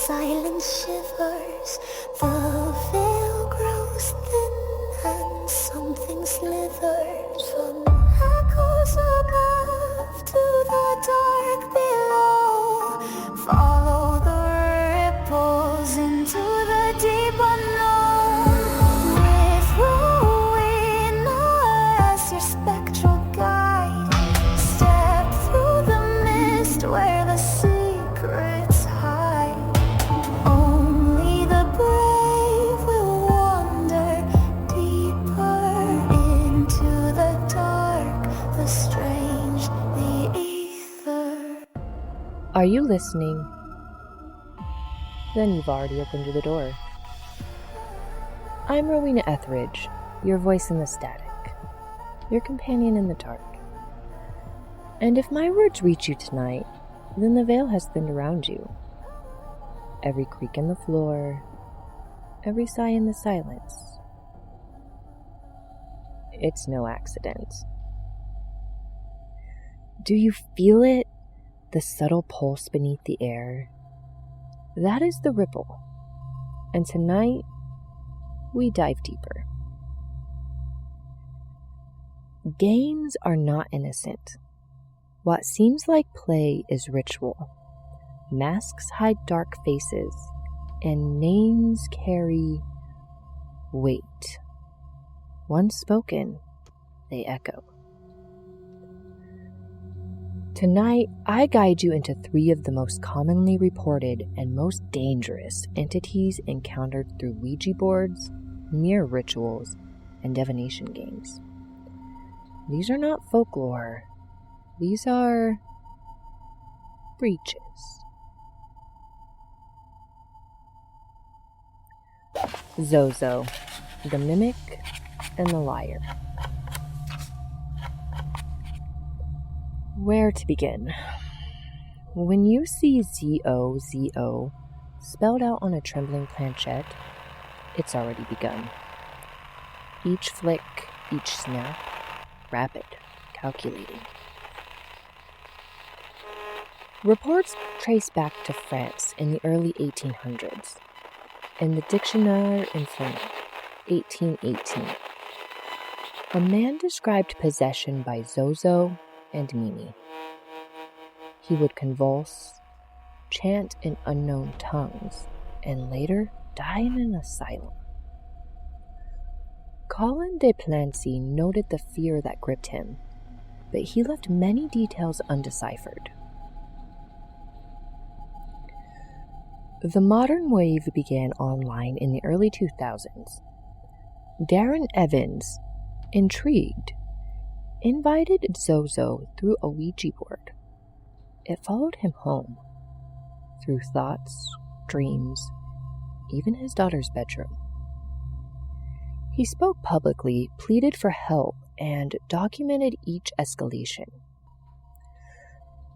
silence shivers, the veil grows thin and something slithers from echoes above to the dark below. Follow the ripples into the deep unknown. With Rowena as your spectral guide, step through the mist where the secrets hide. Only the brave will wander deeper into the dark, the strange, the ether. Are you listening? Then you've already opened the door. I'm Rowena Etheridge, your voice in the static, your companion in the dark. And if my words reach you tonight, then the veil has thinned around you. Every creak in the floor, every sigh in the silence. It's no accident. Do you feel it? The subtle pulse beneath the air? That is the ripple. And tonight, we dive deeper. Games are not innocent. What seems like play is ritual. Masks hide dark faces, and names carry weight. Once spoken, they echo. Tonight, I guide you into 3 of the most commonly reported and most dangerous entities encountered through Ouija boards, mere rituals, and divination games. These are not folklore. These are breaches. Zozo, the mimic and the liar. Where to begin? When you see ZOZO spelled out on a trembling planchette, it's already begun. Each flick, each snap, rapid, calculating. Reports trace back to France in the early 1800s. In the Dictionnaire Infernal, 1818, a man described possession by Zozo and Mimi. He would convulse, chant in unknown tongues, and later die in an asylum. Collin de Plancy noted the fear that gripped him, but he left many details undeciphered. The modern wave began online in the early 2000s. Darren Evans, intrigued, invited Zozo through a Ouija board. It followed him home, through thoughts, dreams, even his daughter's bedroom. He spoke publicly, pleaded for help, and documented each escalation.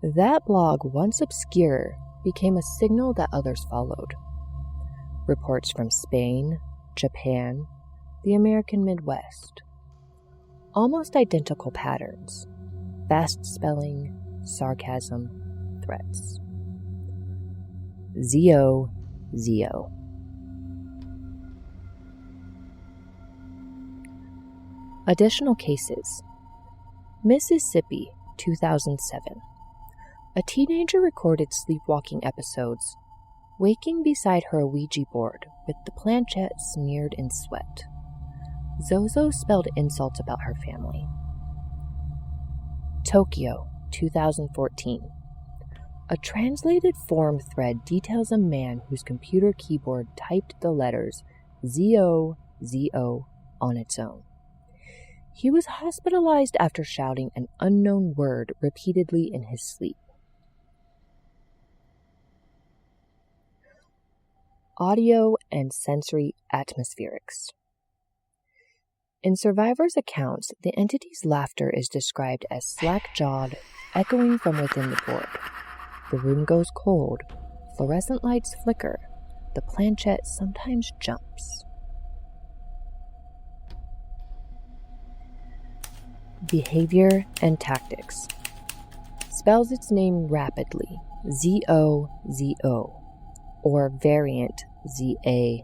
That blog, once obscure, became a signal that others followed. Reports from Spain, Japan, the American Midwest. Almost identical patterns. Fast spelling, sarcasm, threats. ZOZO. Additional cases. Mississippi, 2007. A teenager recorded sleepwalking episodes, waking beside her Ouija board with the planchette smeared in sweat. Zozo spelled insults about her family. Tokyo, 2014. A translated forum thread details a man whose computer keyboard typed the letters ZOZO on its own. He was hospitalized after shouting an unknown word repeatedly in his sleep. Audio and sensory atmospherics. In survivors' accounts, the entity's laughter is described as slack-jawed, echoing from within the board. The room goes cold, fluorescent lights flicker, the planchette sometimes jumps. Behavior and tactics. Spells its name rapidly, ZOZO. or variant ZA,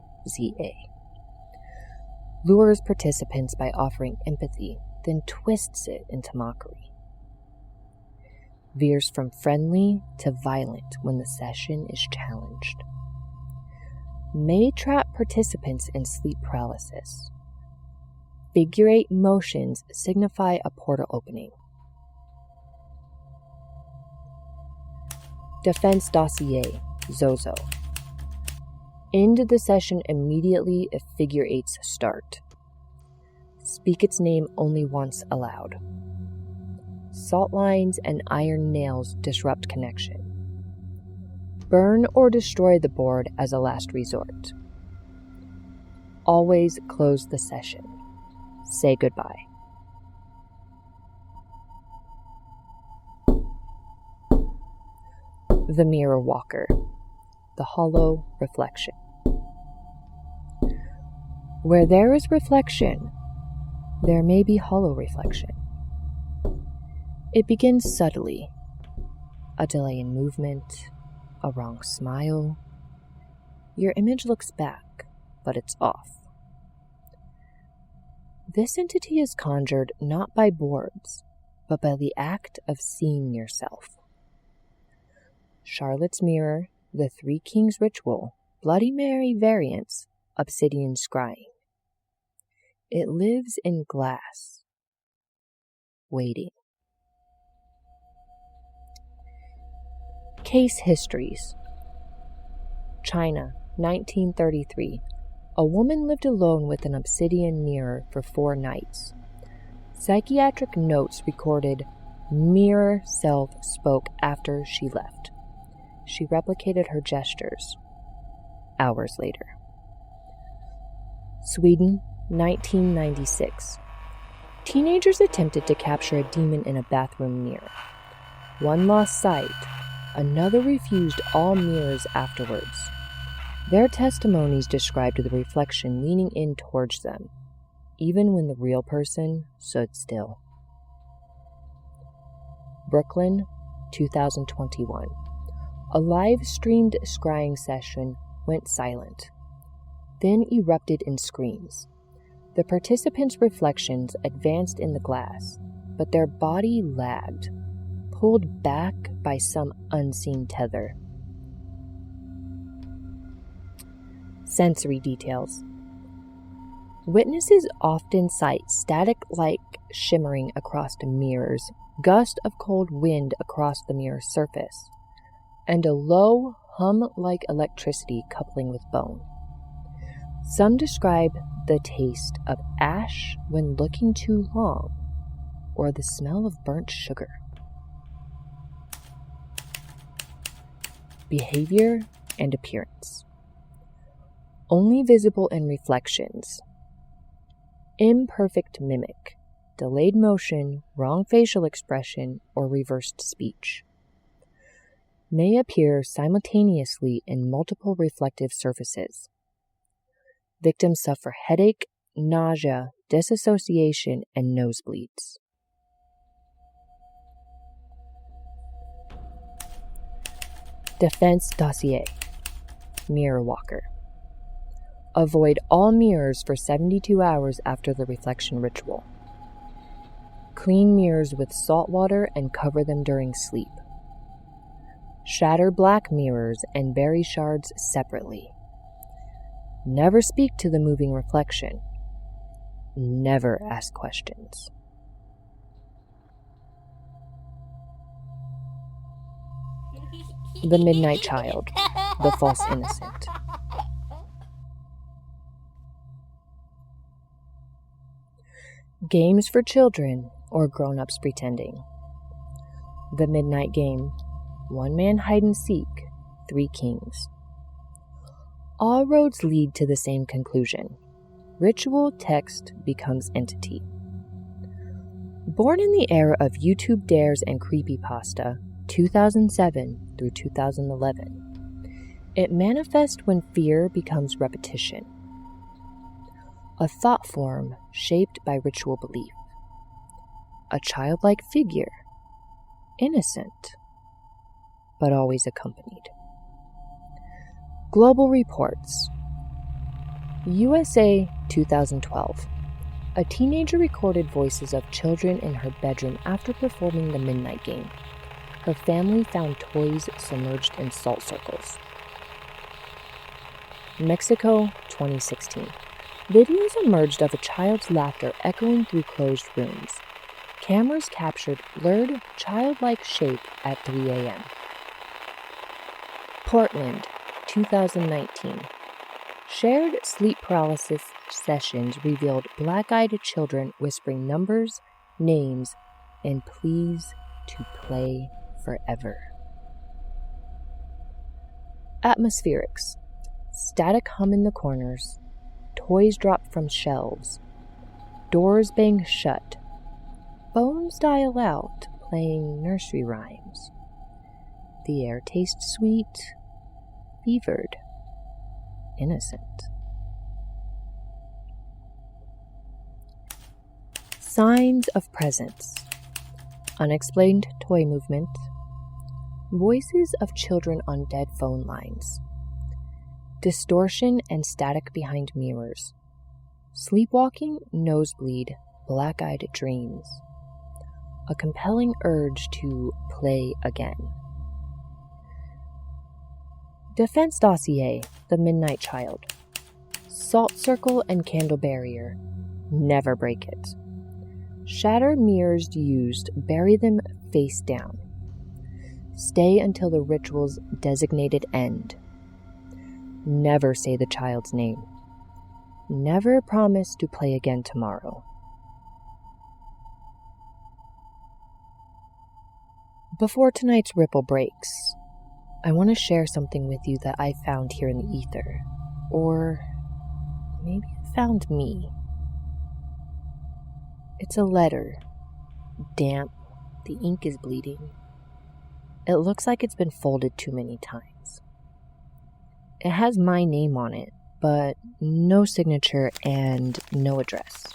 lures participants by offering empathy, then twists it into mockery. Veers from friendly to violent when the session is challenged. May trap participants in sleep paralysis. Figure 8 motions signify a portal opening. Defense dossier, Zozo. End the session immediately if figure 8s start. Speak its name only once aloud. Salt lines and iron nails disrupt connection. Burn or destroy the board as a last resort. Always close the session. Say goodbye. The Mirror Walker, the hollow reflection. Where there is reflection, there may be hollow reflection. It begins subtly. A delay in movement, a wrong smile. Your image looks back, but it's off. This entity is conjured not by boards, but by the act of seeing yourself. Charlotte's Mirror, the Three Kings Ritual, Bloody Mary variants, Obsidian Scrying. It lives in glass, waiting. Case histories. China, 1933. A woman lived alone with an obsidian mirror for 4 nights. Psychiatric notes recorded mirror self spoke after she left. She replicated her gestures. Hours later. Sweden, 1996. Teenagers attempted to capture a demon in a bathroom mirror. One lost sight. Another refused all mirrors afterwards. Their testimonies described the reflection leaning in towards them, even when the real person stood still. Brooklyn, 2021. A live-streamed scrying session went silent, then erupted in screams. The participants' reflections advanced in the glass, but their body lagged, pulled back by some unseen tether. Sensory details. Witnesses often cite static-like shimmering across the mirrors, gust of cold wind across the mirror's surface, and a low hum-like electricity coupling with bone. Some describe the taste of ash when looking too long, or the smell of burnt sugar. Behavior and appearance. Only visible in reflections. Imperfect mimic, delayed motion, wrong facial expression, or reversed speech. May appear simultaneously in multiple reflective surfaces. Victims suffer headache, nausea, disassociation, and nosebleeds. Defense dossier. Mirror walker. Avoid all mirrors for 72 hours after the reflection ritual. Clean mirrors with salt water and cover them during sleep. Shatter black mirrors and bury shards separately. Never speak to the moving reflection. Never ask questions. The Midnight Child, the False Innocent. Games for children or grown-ups pretending. The Midnight Game, 1-man hide and seek, 3 kings. All roads lead to the same conclusion. Ritual text becomes entity. Born in the era of YouTube dares and creepypasta, 2007 through 2011, it manifests when fear becomes repetition. A thought form shaped by ritual belief. A childlike figure, innocent, but always accompanied. Global reports. USA 2012. A teenager recorded voices of children in her bedroom after performing the midnight game. Her family found toys submerged in salt circles. Mexico 2016. Videos emerged of a child's laughter echoing through closed rooms. Cameras captured blurred, childlike shape at 3 a.m. Portland 2019. Shared sleep paralysis sessions revealed black-eyed children whispering numbers, names, and pleas to play forever. Atmospherics. Static hum in the corners. Toys drop from shelves. Doors bang shut. Phones dial out, playing nursery rhymes. The air tastes sweet, fevered, innocent. Signs of presence. Unexplained toy movement. Voices of children on dead phone lines. Distortion and static behind mirrors. Sleepwalking, nosebleed, black-eyed dreams. A compelling urge to play again. Defense dossier, The Midnight Child. Salt circle and candle barrier. Never break it. Shatter mirrors used, bury them face down. Stay until the ritual's designated end. Never say the child's name. Never promise to play again tomorrow. Before tonight's ripple breaks, I want to share something with you that I found here in the ether. Or maybe it found me. It's a letter. Damp. The ink is bleeding. It looks like it's been folded too many times. It has my name on it, but no signature and no address.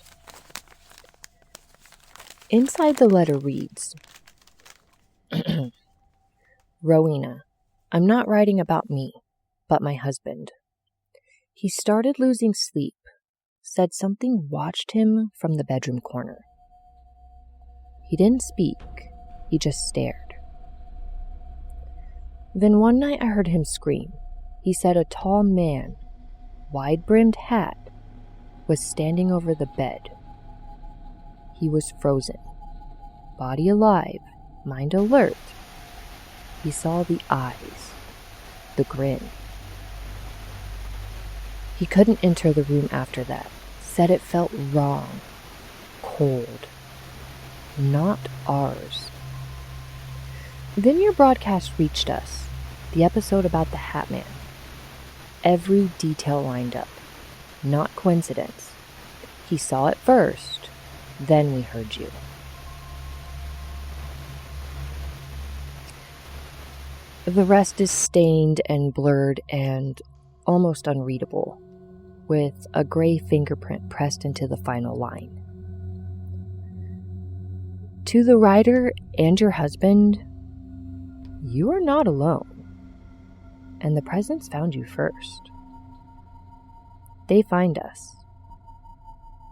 Inside the letter reads, Rowena, I'm not writing about me, but my husband. He started losing sleep, said something watched him from the bedroom corner. He didn't speak, he just stared. Then one night I heard him scream. He said a tall man, wide-brimmed hat, was standing over the bed. He was frozen, body alive, mind alert. He saw the eyes, the grin. He couldn't enter the room after that, said it felt wrong, cold, not ours. Then your broadcast reached us, the episode about the Hat Man. Every detail lined up, not coincidence. He saw it first, then we heard you. The rest is stained and blurred and almost unreadable, with a gray fingerprint pressed into the final line. To the writer and your husband, you are not alone, and the presence found you first. They find us,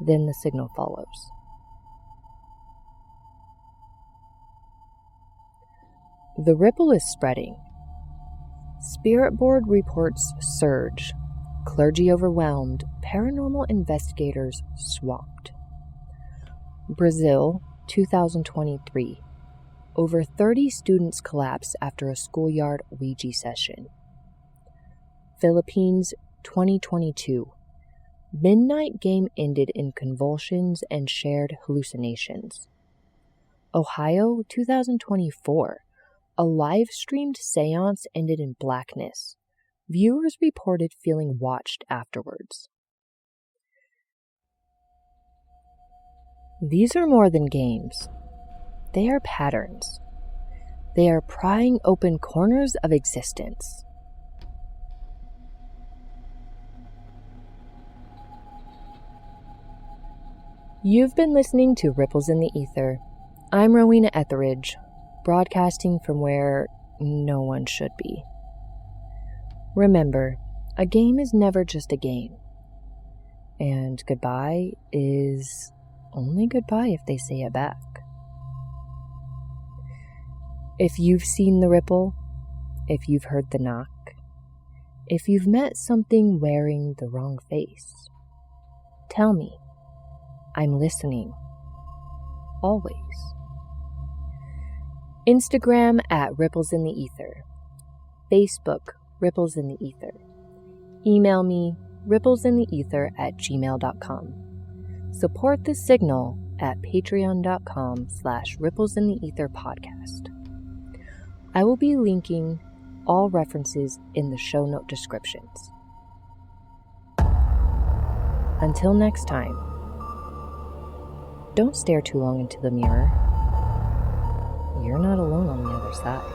then the signal follows. The ripple is spreading. Spirit board reports surge. Clergy overwhelmed. Paranormal investigators swamped. Brazil, 2023. Over 30 students collapse after a schoolyard Ouija session. Philippines, 2022. Midnight game ended in convulsions and shared hallucinations. Ohio, 2024. A live-streamed seance ended in blackness. Viewers reported feeling watched afterwards. These are more than games. They are patterns. They are prying open corners of existence. You've been listening to Ripples in the Ether. I'm Rowena Etheridge, broadcasting from where no one should be. Remember, A game is never just a game. And goodbye is only goodbye if they say it back. If you've seen the ripple, if you've heard the knock, if you've met something wearing the wrong face, tell me. I'm listening. Always. Instagram at Ripples in the Ether. Facebook, Ripples in the Ether. Email me, ripplesintheether@gmail.com. Support the signal at patreon.com/ripplesintheetherpodcast. I will be linking all references in the show note descriptions. Until next time, don't stare too long into the mirror. You're not alone on the other side.